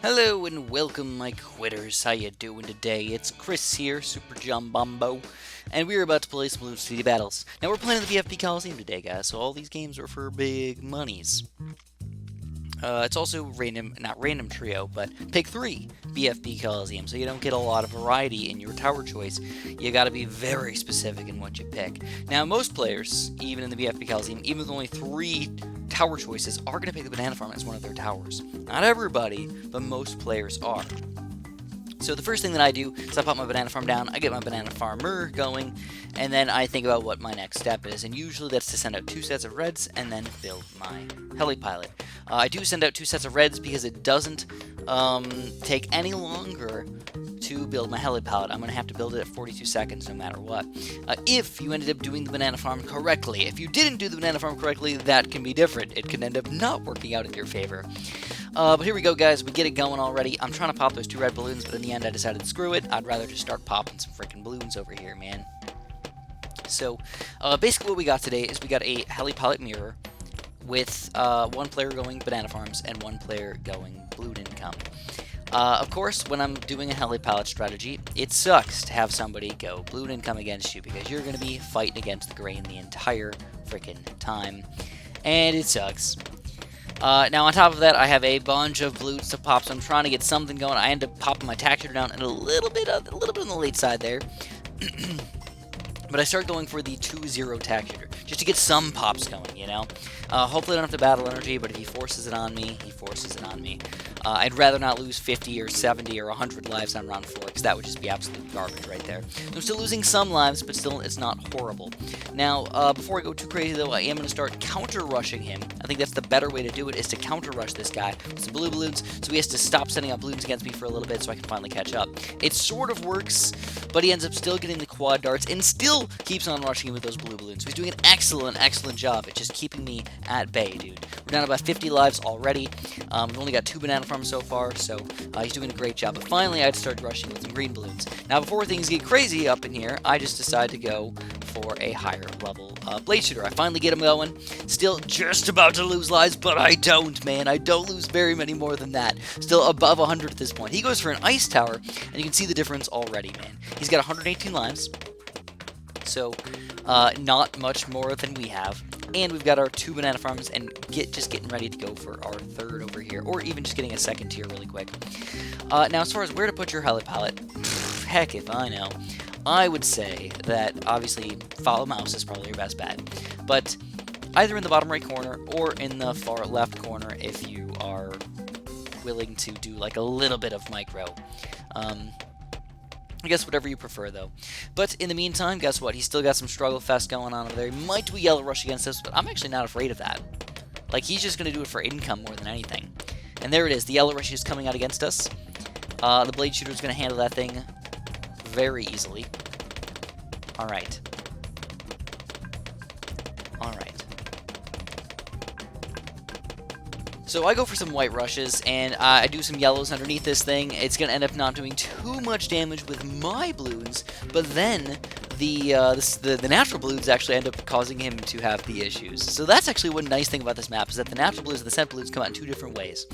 Hello and welcome, my quitters. How you doing today? It's Chris here, Super John Bombo, and we're about to play some Blue City Battles. Now we're playing the VFP Coliseum today, guys. So all these games are for big monies. It's also random, not random trio, but pick three BFP Coliseum, so you don't get a lot of variety in your tower choice. You got to be very specific in what you pick. Now, most players, even in the BFP Coliseum, even with only three tower choices, are going to pick the banana farm as one of their towers. Not everybody, but most players are. So the first thing that I do is I pop my banana farm down, I get my banana farmer going, and then I think about what my next step is, and usually that's to send out 2 sets of reds and then build my heli pilot. I do send out 2 sets of reds because it doesn't take any longer to build my heli pilot. I'm going to have to build it at 42 seconds no matter what. If you ended up doing the banana farm correctly. If you didn't do the banana farm correctly, that can be different. It can end up not working out in your favor. But here we go, guys. We get it going already. I'm trying to pop those 2 red balloons, but in the end I decided to screw it. I'd rather just start popping some freaking balloons over here, man. So, basically what we got today is we got a heli pilot mirror with 1 player going banana farms and 1 player going balloon income. Of course, when I'm doing a heli pilot strategy, it sucks to have somebody go balloon income against you because you're going to be fighting against the grain the entire freaking time, and it sucks. Now on top of that, I have a bunch of balloons to pop, so I'm trying to get something going. I end up popping my tack shooter down and a little bit on the late side there. But I start going for the 2-0 tack shooter, just to get some pops going, you know? Hopefully I don't have to battle energy, but if he forces it on me, he forces it on me. I'd rather not lose 50 or 70 or 100 lives on round 4, because that would just be absolute garbage right there. So I'm still losing some lives, but still it's not horrible. Now, before I go too crazy though, I am going to start counter-rushing him. I think that's the better way to do it, is to counter-rush this guy with some blue balloons, so he has to stop sending out balloons against me for a little bit so I can finally catch up. It sort of works, but he ends up still getting the quad darts and still keeps on rushing him with those blue balloons. So he's doing an excellent, excellent job at just keeping me at bay, dude. We're down about 50 lives already. We've only got 2 banana farms so far, so he's doing a great job. But finally, I had to start rushing with some green balloons. Now, before things get crazy up in here, I just decide to go for a higher level blade shooter. I finally get him going. Still just about to lose lives, but I don't, man. I don't lose very many more than that. Still above 100 at this point. He goes for an ice tower, and you can see the difference already, man. He's got 118 lives, so not much more than we have. And we've got our 2 banana farms and just getting ready to go for our 3rd over here, or even just getting a 2nd tier really quick. Now, as far as where to put your heli pilot, heck if I know. I would say that, obviously, follow mouse is probably your best bet. But either in the bottom right corner or in the far left corner if you are willing to do like a little bit of micro. I guess whatever you prefer, though. But in the meantime, guess what? He's still got some struggle fest going on over there. He might do a yellow rush against us, but I'm actually not afraid of that. Like, he's just going to do it for income more than anything. And there it is. The yellow rush is coming out against us. The blade shooter is going to handle that thing very easily. Alright. Alright. So I go for some white rushes, and I do some yellows underneath this thing. It's going to end up not doing too much damage with my balloons, but then the natural balloons actually end up causing him to have the issues. So that's actually one nice thing about this map, is that the natural balloons and the scent balloons come out in 2 different ways.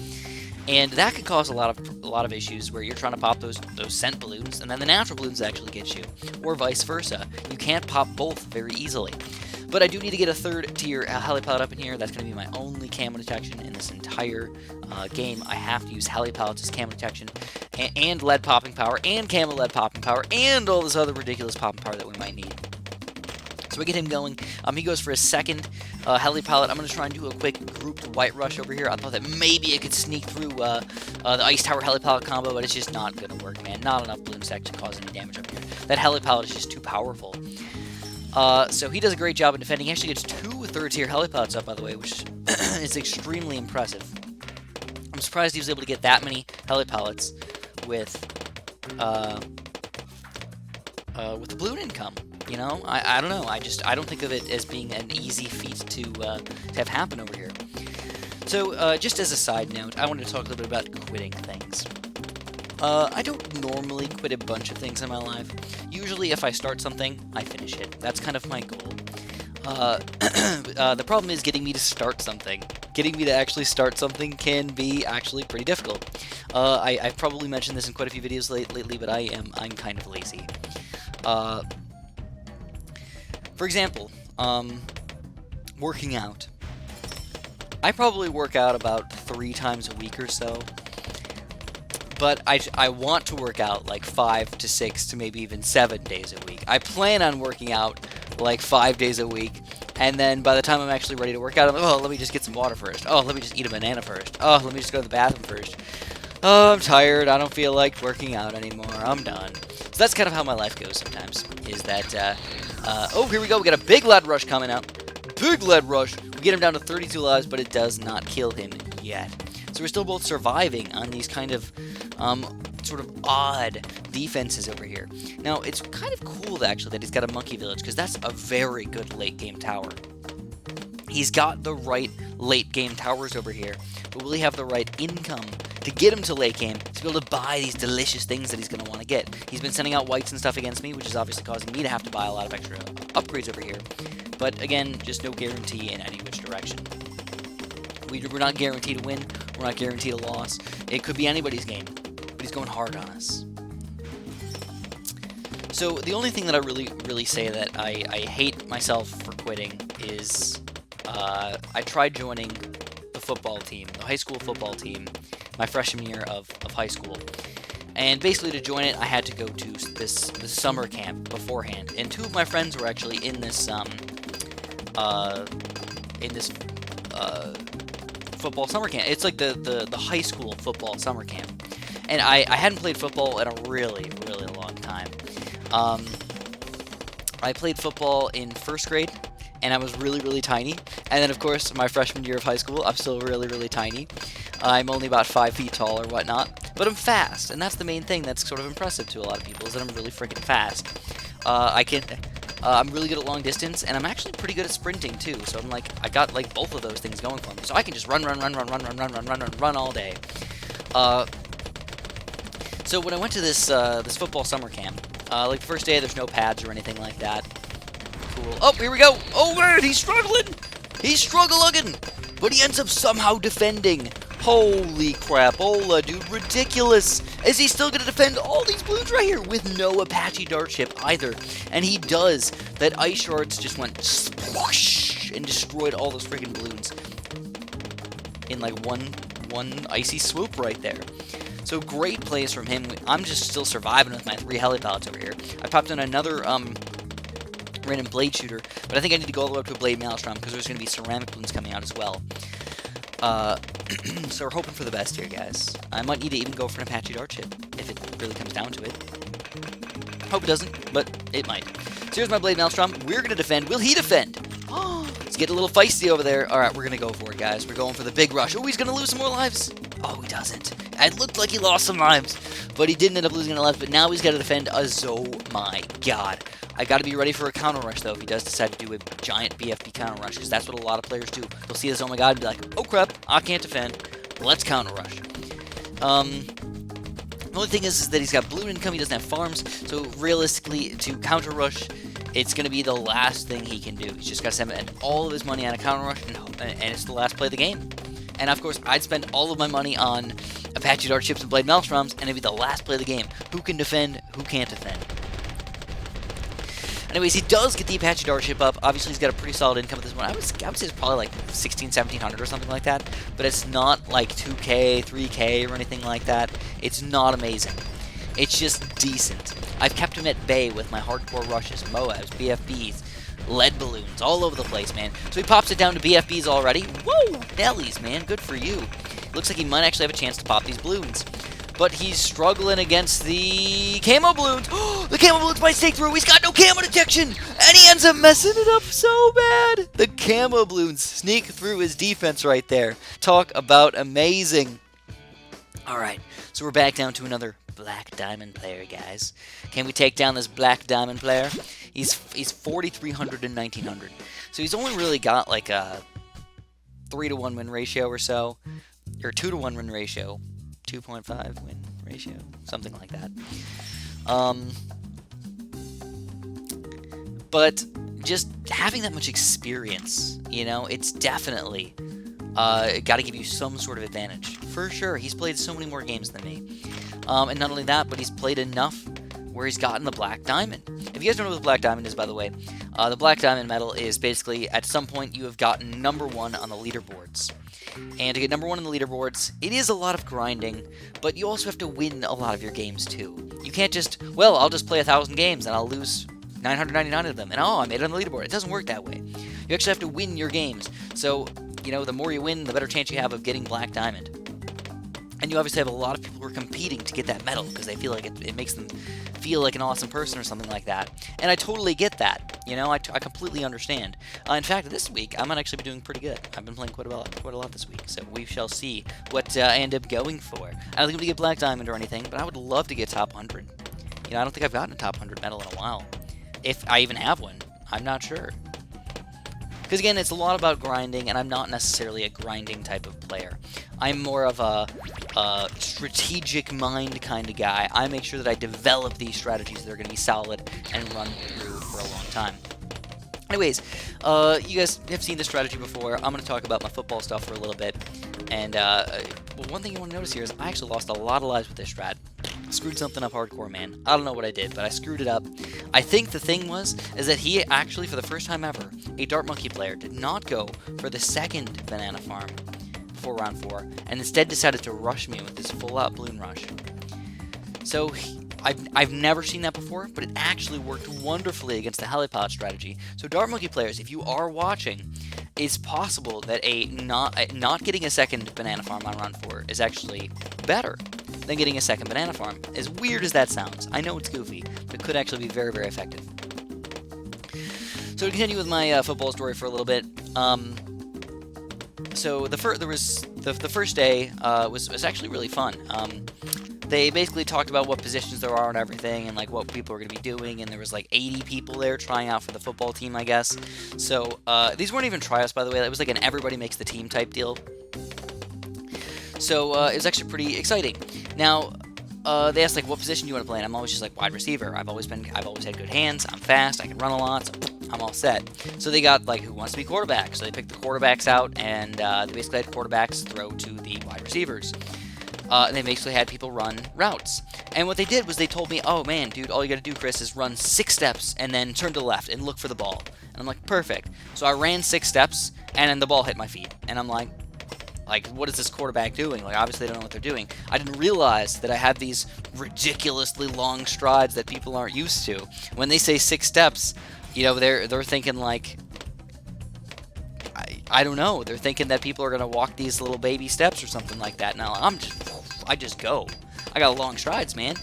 And that could cause a lot of issues where you're trying to pop those scent balloons, and then the natural balloons actually get you, or vice versa. You can't pop both very easily. But I do need to get a 3rd tier heli pilot up in here. That's going to be my only camo detection in this entire game. I have to use heli pilots as camo detection, and lead popping power, and camo lead popping power, and all this other ridiculous popping power that we might need. So we get him going. He goes for his 2nd heli pilot. I'm going to try and do a quick grouped white rush over here. I thought that maybe it could sneak through the ice tower heli pilot combo, but it's just not going to work, man. Not enough balloons to actually cause any damage up here. That heli pilot is just too powerful. So he does a great job in defending. He actually gets 2 3rd tier heli pilots up, by the way, which is extremely impressive. I'm surprised he was able to get that many heli pilots with the balloon income. You know, I don't know. I don't think of it as being an easy feat to have happen over here. So just as a side note, I wanted to talk a little bit about quitting things. I don't normally quit a bunch of things in my life. Usually if I start something, I finish it. That's kind of my goal. The problem is getting me to start something. getting me to actually start something can be actually pretty difficult. I've probably mentioned this in quite a few videos lately, but I'm kind of lazy. For example, working out. I probably work out about 3 times a week or so. But I want to work out like 5 to 6 to maybe even 7 days a week. I plan on working out like 5 days a week, and then by the time I'm actually ready to work out, I'm like, oh, let me just get some water first. Oh, let me just eat a banana first. Oh, let me just go to the bathroom first. Oh, I'm tired. I don't feel like working out anymore. I'm done. So that's kind of how my life goes sometimes, is that, oh, here we go. We got a big lead rush coming out. Big lead rush. We get him down to 32 lives, but it does not kill him yet. So we're still both surviving on these kind of sort of odd defenses over here. Now, it's kind of cool, actually, that he's got a monkey village, because that's a very good late-game tower. He's got the right late-game towers over here, but will he have the right income to get him to late game to be able to buy these delicious things that he's going to want to get? He's been sending out whites and stuff against me, which is obviously causing me to have to buy a lot of extra upgrades over here. But, again, just no guarantee in any which direction. We're not guaranteed to win. We're not guaranteed a loss. It could be anybody's game, but he's going hard on us. So the only thing that I really say that I hate myself for quitting is I tried joining the football team, the high school football team, my freshman year of high school. And basically to join it, I had to go to this summer camp beforehand. And 2 of my friends were actually in this football summer camp. It's like the high school football summer camp. And I hadn't played football in a really long time. I played football in 1st grade, and I was really tiny. And then, of course, my freshman year of high school, I'm still really tiny. I'm only about 5 feet tall or whatnot, but I'm fast, and that's the main thing that's sort of impressive to a lot of people, is that I'm really freaking fast. I'm really good at long distance, and I'm actually pretty good at sprinting too. So I'm like, I got like both of those things going for me. So I can just run all day. So when I went to this football summer camp, like the first day, there's no pads or anything like that. Cool. Oh, here we go. Oh man, he's struggling. He's struggling, but he ends up somehow defending. Holy crapola, dude, ridiculous. Is he still going to defend all these balloons right here with no Apache dart ship either? And he does. That ice shards just went sploosh and destroyed all those freaking balloons in like one icy swoop right there. So great plays from him. I'm just still surviving with my 3 heli pallets over here. I popped in another random blade shooter, but I think I need to go all the way up to a blade maelstrom because there's going to be ceramic balloons coming out as well. So we're hoping for the best here, guys. I might need to even go for an Apache dart ship if it really comes down to it. Hope it doesn't, but it might. So here's my blade maelstrom. We're going to defend. Will he defend? It's getting a little feisty over there. All right, we're going to go for it, guys. We're going for the big rush. Oh, he's going to lose some more lives. Oh, he doesn't. It looked like he lost some lives, but he didn't end up losing any lives. But now he's got to defend us. Oh, my God. I got to be ready for a counter rush, though, if he does decide to do a giant BFB counter rush, because that's what a lot of players do. They'll see this, oh my God, and be like, oh crap, I can't defend. Let's counter rush. The only thing is that he's got balloon income, he doesn't have farms, so realistically, to counter rush, it's going to be the last thing he can do. He's just got to spend all of his money on a counter rush, and it's the last play of the game. And of course, I'd spend all of my money on Apache dart ships and blade maelstroms, and it'd be the last play of the game. Who can defend? Who can't defend? Anyways, he does get the Apache dart ship up. Obviously, he's got a pretty solid income at this one. I would say it's probably like 1,1700 or something like that. But it's not like 2K, 3K, or anything like that. It's not amazing. It's just decent. I've kept him at bay with my hardcore rushes, Moabs, BFBs, lead balloons, all over the place, man. So he pops it down to BFBs already. Whoa! Nellies, man. Good for you. Looks like he might actually have a chance to pop these balloons. But he's struggling against the camo balloons. The camo balloons might stake through. He's got no camo detection. And he ends up messing it up so bad. The camo balloons sneak through his defense right there. Talk about amazing. All right, so we're back down to another black diamond player, guys. Can we take down this black diamond player? He's 4,300 and 1,900. So he's only really got like a 3-to-1 win ratio or so. Or 2-to-1 win ratio. 2.5 win ratio, something like that. But just having that much experience, you know, it's definitely got to give you some sort of advantage. For sure, he's played so many more games than me. And not only that, but he's played enough where he's gotten the Black Diamond. If you guys don't know what the Black Diamond is, by the way, the Black Diamond medal is basically, at some point, you have gotten #1 on the leaderboards. And to get #1 on the leaderboards, it is a lot of grinding, but you also have to win a lot of your games, too. You can't just, well, I'll just play 1,000 games and I'll lose 999 of them, and oh, I made it on the leaderboard. It doesn't work that way. You actually have to win your games. So, you know, the more you win, the better chance you have of getting Black Diamond. And you obviously have a lot of people who are competing to get that medal because they feel like it makes them feel like an awesome person or something like that. And I totally get that. You know, I completely understand. In fact, this week, I might actually be doing pretty good. I've been playing quite a lot this week, so we shall see what I end up going for. I don't think I'm going to get Black Diamond or anything, but I would love to get top 100. You know, I don't think I've gotten a top 100 medal in a while. If I even have one, I'm not sure. Because again, it's a lot about grinding, and I'm not necessarily a grinding type of player. I'm more of a strategic mind kind of guy. I make sure that I develop these strategies that are going to be solid and run through for a long time. Anyways, you guys have seen this strategy before. I'm going to talk about my football stuff for a little bit. And well, one thing you want to notice here is I actually lost a lot of lives with this strat. Screwed something up hardcore, man. I don't know what I did, but I screwed it up. I think the thing is that he actually, for the first time ever, a Dart Monkey player did not go for the second banana farm before round 4, and instead decided to rush me with this full-out balloon rush. So I've never seen that before, but it actually worked wonderfully against the helipod strategy. So Dart Monkey players, if you are watching, it's possible that not getting a second banana farm on round 4 is actually better than getting a second banana farm. As weird as that sounds, I know it's goofy, but it could actually be very, very effective. So to continue with my football story for a little bit, so the first day was actually really fun. They basically talked about what positions there are and everything, and like what people are going to be doing, and there was like 80 people there trying out for the football team, I guess. So these weren't even tryouts, by the way. It was like an everybody makes the team type deal. So it was actually pretty exciting. Now they asked like what position you want to play, and I'm always just like wide receiver. I've always had good hands. I'm fast. I can run a lot. So I'm all set. So they got like who wants to be quarterback. So they picked the quarterbacks out, and they basically had quarterbacks throw to the wide receivers. And they basically had people run routes. And what they did was they told me, oh man, dude, all you gotta do, Chris, is run 6 steps and then turn to the left and look for the ball. And I'm like, perfect. So I ran 6 steps, and then the ball hit my feet. And I'm like, what is this quarterback doing? Like, obviously they don't know what they're doing. I didn't realize that I have these ridiculously long strides that people aren't used to. When they say 6 steps, you know, they're thinking like, I don't know. They're thinking that people are gonna walk these little baby steps or something like that. Now I just go. I got long strides, man.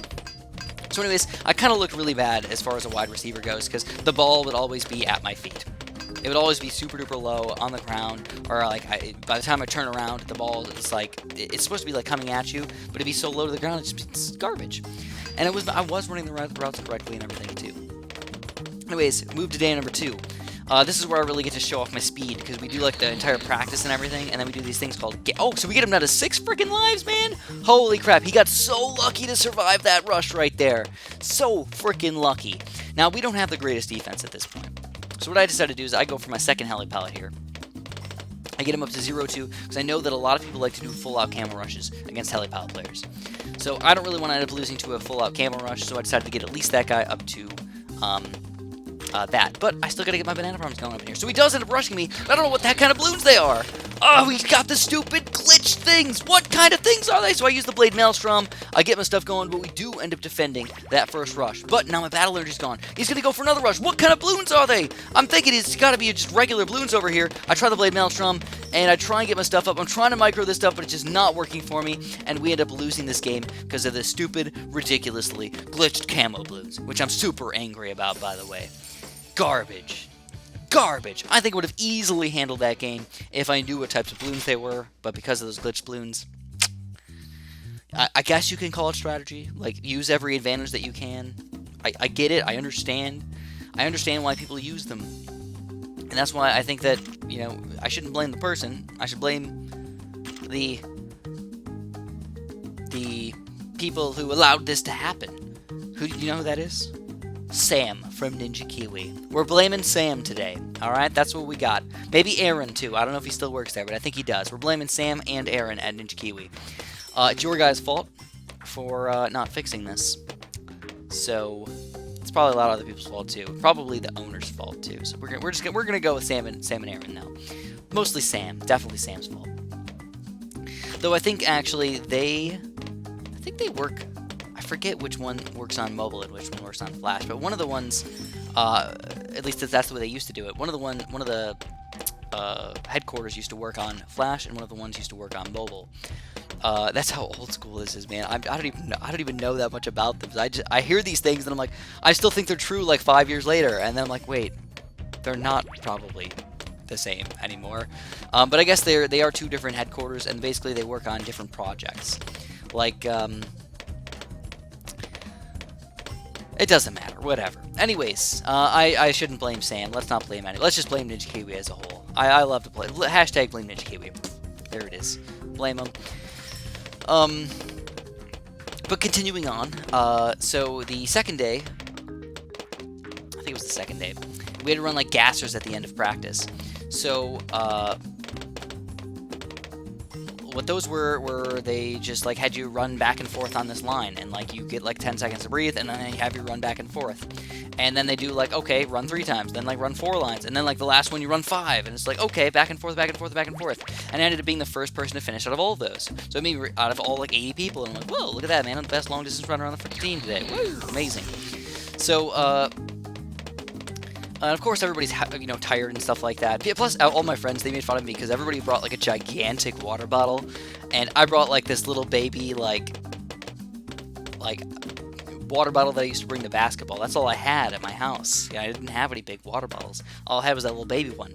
So anyways, I kind of looked really bad as far as a wide receiver goes because the ball would always be at my feet. It would always be super duper low on the ground, or like by the time I turn around, the ball is like it's supposed to be like coming at you, but it'd be so low to the ground, it's garbage. And I was running the routes correctly and everything too. Anyways, move to day number 2. This is where I really get to show off my speed, because we do like the entire practice and everything, and then we do these things called so we get him down to 6 freaking lives, man! Holy crap, he got so lucky to survive that rush right there. So freaking lucky. Now, we don't have the greatest defense at this point. So what I decided to do is I go for my second heli pallet here. I get him up to 0-2, because I know that a lot of people like to do full-out camo rushes against heli pallet players. So I don't really want to end up losing to a full-out camo rush, so I decided to get at least that guy up to that. But I still gotta get my banana farms going up in here. So he does end up rushing me. I don't know what that kind of balloons they are. Oh, he's got the stupid glitch things. What kind of things are they? So I use the blade maelstrom. I get my stuff going, but we do end up defending that first rush. But now my battle energy's gone. He's gonna go for another rush. What kind of balloons are they? I'm thinking it's gotta be just regular balloons over here. I try the blade maelstrom, and I try and get my stuff up. I'm trying to micro this stuff, but it's just not working for me, and we end up losing this game because of the stupid, ridiculously glitched camo balloons, which I'm super angry about, by the way. Garbage. Garbage. I think I would have easily handled that game if I knew what types of balloons they were, but because of those glitched balloons, I guess you can call it strategy. Like, use every advantage that you can. I get it. I understand. I understand why people use them. And that's why I think that, you know, I shouldn't blame the person. I should blame the people who allowed this to happen. You know who that is? Sam from Ninja Kiwi. We're blaming Sam today. Alright, that's what we got. Maybe Aaron, too. I don't know if he still works there, but I think he does. We're blaming Sam and Aaron at Ninja Kiwi. It's your guys' fault for not fixing this. So it's probably a lot of other people's fault too. Probably the owner's fault too. So we're gonna go with Sam and Aaron now. Mostly Sam. Definitely Sam's fault. Though I think actually they work. I forget which one works on mobile and which one works on Flash. But one of the ones, at least that's the way they used to do it. One of the headquarters used to work on Flash, and one of the ones used to work on mobile. That's how old school this is, man. I don't even know that much about them. I hear these things and I'm like, I still think they're true like 5 years later, and then I'm like, wait, they're not probably the same anymore. But I guess they are two different headquarters, and basically they work on different projects. Like it doesn't matter, whatever. Anyways, I shouldn't blame Sam. Let's not blame anyone. Let's just blame Ninja Kiwi as a whole. I love to play. Hashtag blame Ninja Kiwi. There it is. Blame them. But continuing on, so the second day, I think it was the second day, we had to run like gassers at the end of practice. So, what those were they just like had you run back and forth on this line, and like you get like 10 seconds to breathe, and then they have you run back and forth. And then they do like, okay, run 3 times, then like run 4 lines, and then like the last one you run 5, and it's like, okay, back and forth, back and forth, back and forth. And I ended up being the first person to finish out of all of those. So I mean, out of all like 80 people, and I'm like, whoa, look at that, man, I'm the best long distance runner on the freaking team today. Woo, amazing. So, of course, everybody's tired and stuff like that. Yeah, plus, all my friends, they made fun of me because everybody brought like a gigantic water bottle, and I brought like this little baby like water bottle that I used to bring to basketball. That's all I had at my house. Yeah, I didn't have any big water bottles. All I had was that little baby one.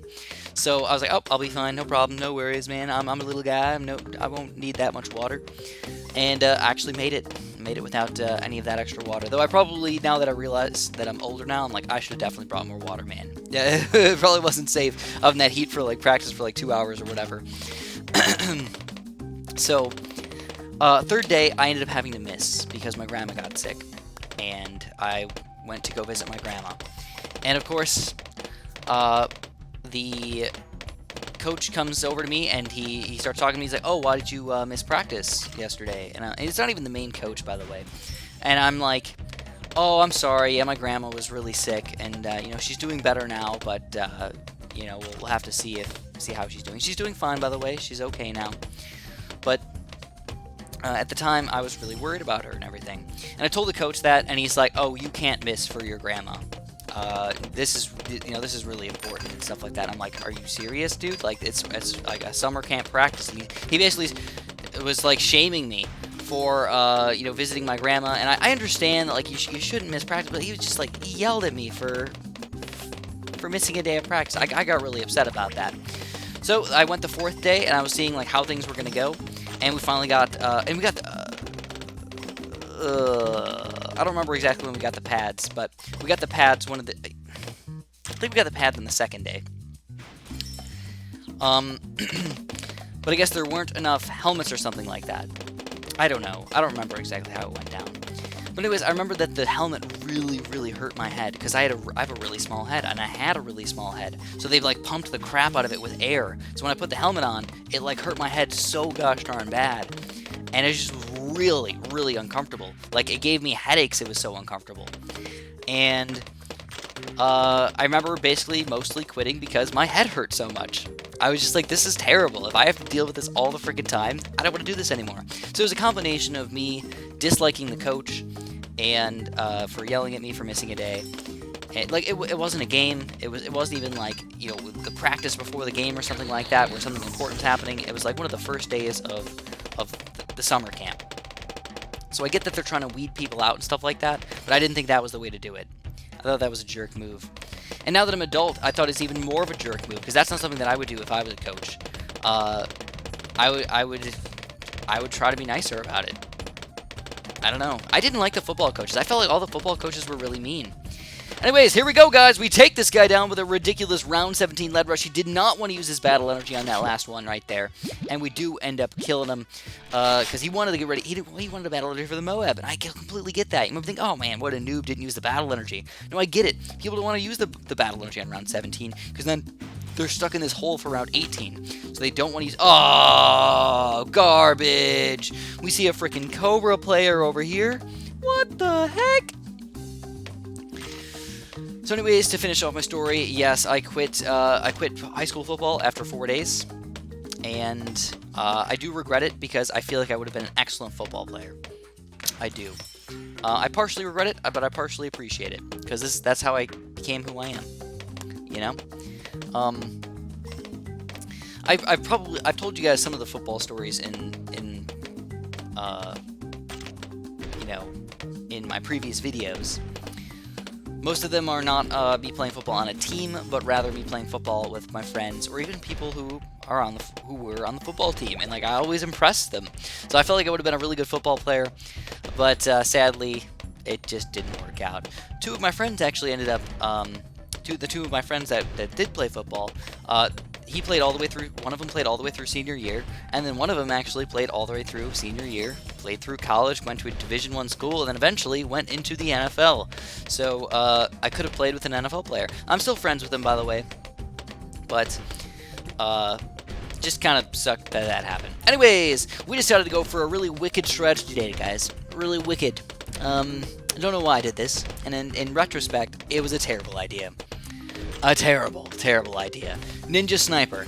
So I was like, oh, I'll be fine, no problem, no worries, man. I'm a little guy. I won't need that much water. And I actually made it without any of that extra water. Though I probably, now that I realize that I'm older now, I'm like, I should have definitely brought more water, man. Yeah, it probably wasn't safe having that heat for like practice for like 2 hours or whatever. So, third day, I ended up having to miss because my grandma got sick, and I went to go visit my grandma. And of course, the coach comes over to me, and he starts talking to me. He's like, oh, why did you miss practice yesterday? And it's not even the main coach, by the way. And I'm like, oh, I'm sorry. Yeah, my grandma was really sick, and she's doing better now, but we'll have to see how she's doing. She's doing fine, by the way. She's okay now. But at the time, I was really worried about her and everything. And I told the coach that, and he's like, oh, you can't miss for your grandma. This is really important and stuff like that. I'm like, are you serious, dude? Like, it's like a summer camp practice. And he basically was like shaming me for visiting my grandma. And I understand that like you shouldn't miss practice, but he was just like, he yelled at me for missing a day of practice. I got really upset about that. So I went the 4th day, and I was seeing like how things were gonna go, and we finally got I don't remember exactly when we got the pads, but we got the pads I think we got the pads on the 2nd day. But I guess there weren't enough helmets or something like that. I don't know. I don't remember exactly how it went down. But anyways, I remember that the helmet really, really hurt my head, because I have a really small head, and I had a really small head. So they've like pumped the crap out of it with air. So when I put the helmet on, it like hurt my head so gosh darn bad. And it was just really, really uncomfortable. Like, it gave me headaches, it was so uncomfortable. And I remember basically mostly quitting because my head hurt so much. I was just like, this is terrible. If I have to deal with this all the freaking time, I don't want to do this anymore. So it was a combination of me disliking the coach and for yelling at me for missing a day. And, like, it wasn't a game. It wasn't even like, the practice before the game or something like that where something important's happening. It was like one of the first days of the summer camp. So I get that they're trying to weed people out and stuff like that, but I didn't think that was the way to do it. I thought that was a jerk move. And now that I'm an adult, I thought it's even more of a jerk move, because that's not something that I would do if I was a coach. I would try to be nicer about it. I don't know. I didn't like the football coaches. I felt like all the football coaches were really mean. Anyways, here we go, guys. We take this guy down with a ridiculous round 17 lead rush. He did not want to use his battle energy on that last one right there. And we do end up killing him because he wanted to get ready. He wanted a battle energy for the Moab, and I completely get that. You might think, oh, man, what a noob, didn't use the battle energy. No, I get it. People don't want to use the battle energy on round 17 because then they're stuck in this hole for round 18. So they don't want to use... Oh, garbage. We see a freaking Cobra player over here. What the heck? So anyways, to finish off my story, yes, I quit high school football after 4 days, and I do regret it because I feel like I would have been an excellent football player. I do. I partially regret it, but I partially appreciate it because that's how I became who I am. You know, I've told you guys some of the football stories in my previous videos. Most of them are not me playing football on a team, but rather me playing football with my friends, or even people who were on the football team, and like I always impressed them. So I felt like I would have been a really good football player, but sadly, it just didn't work out. Two of my friends actually ended up. The two of my friends that did play football, he played all the way through. One of them played all the way through senior year, and then one of them actually played all the way through senior year. Played through college, went to a Division I school, and then eventually went into the NFL. So I could have played with an NFL player. I'm still friends with him, by the way, but just kind of sucked that happened. Anyways, we decided to go for a really wicked strategy today, guys. Really wicked. I don't know why I did this, and in retrospect, it was a terrible idea. A terrible, terrible idea. Ninja Sniper.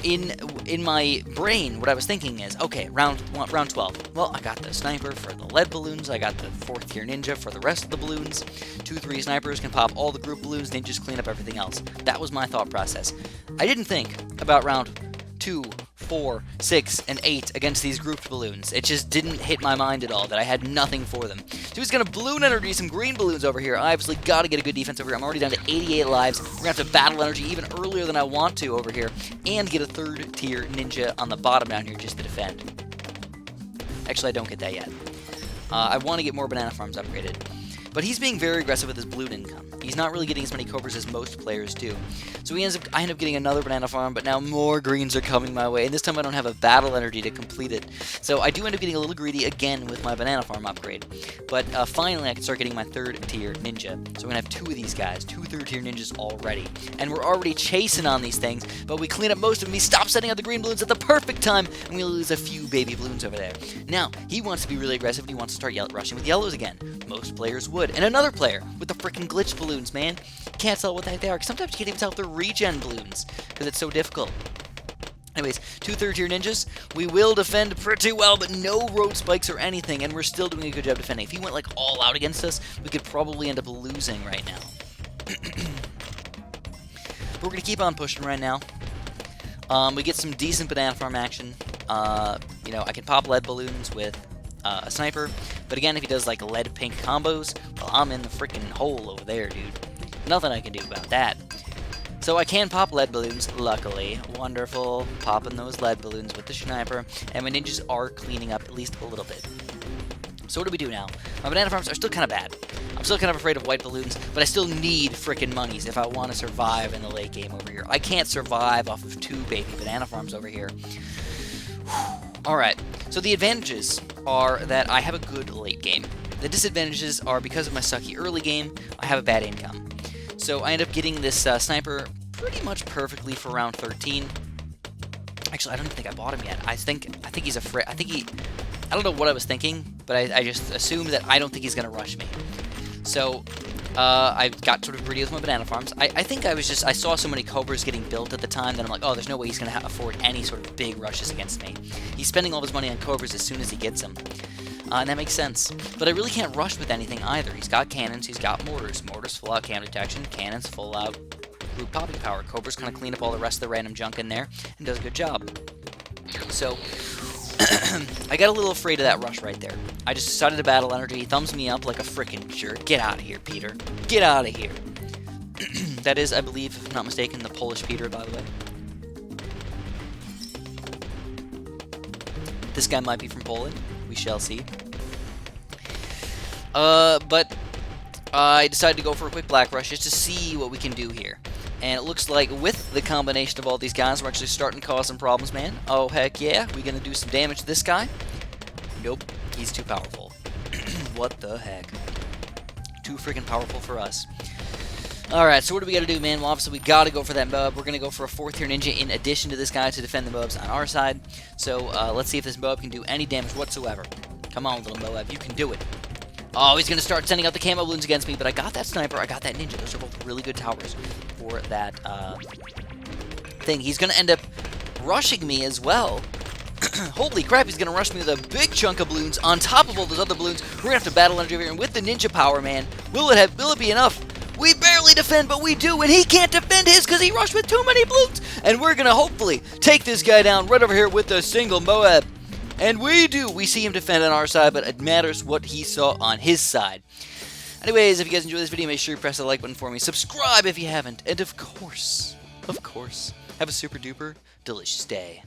In my brain, what I was thinking is, okay, round 12. Well, I got the sniper for the lead balloons. I got the 4th tier ninja for the rest of the balloons. 2-3 snipers can pop all the group balloons. Ninjas clean up everything else. That was my thought process. I didn't think about round 2, 4, 6, and 8 against these grouped balloons. It just didn't hit my mind at all that I had nothing for them. So he's going to balloon energy some green balloons over here. I obviously got to get a good defense over here. I'm already down to 88 lives. We're going to have to battle energy even earlier than I want to over here and get a 3rd tier ninja on the bottom down here just to defend. Actually, I don't get that yet. I want to get more banana farms upgraded. But he's being very aggressive with his balloon income. He's not really getting as many cobras as most players do. So I end up getting another banana farm, but now more greens are coming my way, and this time I don't have a battle energy to complete it. So I do end up getting a little greedy again with my banana farm upgrade. But finally I can start getting my 3rd tier ninja. So I'm going to have 2 of these guys, 2 3rd tier ninjas already. And we're already chasing on these things, but we clean up most of them. He stops setting out the green balloons at the perfect time, and we lose a few baby balloons over there. Now, he wants to be really aggressive, and he wants to start rushing with yellows again. Most players would. And another player with the freaking glitch balloons, man. Can't tell what the heck they are. Sometimes you can't even tell if they're regen balloons because it's so difficult. Anyways, 2 3rd tier ninjas. We will defend pretty well, but no road spikes or anything, and we're still doing a good job defending. If he went like all out against us, we could probably end up losing right now. But we're going to keep on pushing right now. We get some decent banana farm action. You know, I can pop lead balloons with a sniper, but again, if he does like lead pink combos, well, I'm in the freaking hole over there, dude. Nothing I can do about that. So I can pop lead balloons, luckily. Wonderful. Popping those lead balloons with the sniper, and my ninjas are cleaning up at least a little bit. So what do we do now? My banana farms are still kind of bad. I'm still kind of afraid of white balloons, but I still need frickin' monies if I want to survive in the late game over here. I can't survive off of 2 baby banana farms over here. Alright, so the advantages are that I have a good late game. The disadvantages are because of my sucky early game, I have a bad income. So I end up getting this sniper pretty much perfectly for round 13. Actually, I don't even think I bought him yet. I think he's afraid. I don't know what I was thinking, but I just assumed that I don't think he's going to rush me. So I got sort of greedy with my banana farms. I think I saw so many cobras getting built at the time that I'm like, oh, there's no way he's going to afford any sort of big rushes against me. He's spending all of his money on cobras as soon as he gets them. And that makes sense. But I really can't rush with anything either. He's got cannons, he's got mortars. Mortars full out cam detection, cannons full out group popping power. Cobras kind of clean up all the rest of the random junk in there and does a good job. So I got a little afraid of that rush right there. I just decided to battle energy. He thumbs me up like a frickin' jerk. Get out of here, Peter. Get out of here. That is, I believe, if I'm not mistaken, the Polish Peter, by the way. This guy might be from Poland. We shall see. But I decided to go for a quick Black Rush just to see what we can do here. And it looks like with the combination of all these guys, we're actually starting to cause some problems, man. Oh, heck yeah. We're going to do some damage to this guy. Nope. He's too powerful. What the heck? Too freaking powerful for us. Alright, so what do we got to do, man? Well, obviously, we got to go for that Moab. We're going to go for a 4th tier ninja in addition to this guy to defend the Moabs on our side. So, let's see if this Moab can do any damage whatsoever. Come on, little Moab. You can do it. Oh, he's going to start sending out the camo balloons against me, but I got that sniper. I got that ninja. Those are both really good towers for that thing. He's going to end up rushing me as well. Holy crap, he's going to rush me with a big chunk of balloons on top of all those other balloons. We're going to have to battle under here, and with the ninja power, man, will it be enough? We barely defend, but we do, and he can't defend his because he rushed with too many balloons. And we're going to hopefully take this guy down right over here with a single Moab. And we do. We see him defend on our side, but it matters what he saw on his side. Anyways, if you guys enjoyed this video, make sure you press the like button for me. Subscribe if you haven't. And of course, have a super duper delicious day.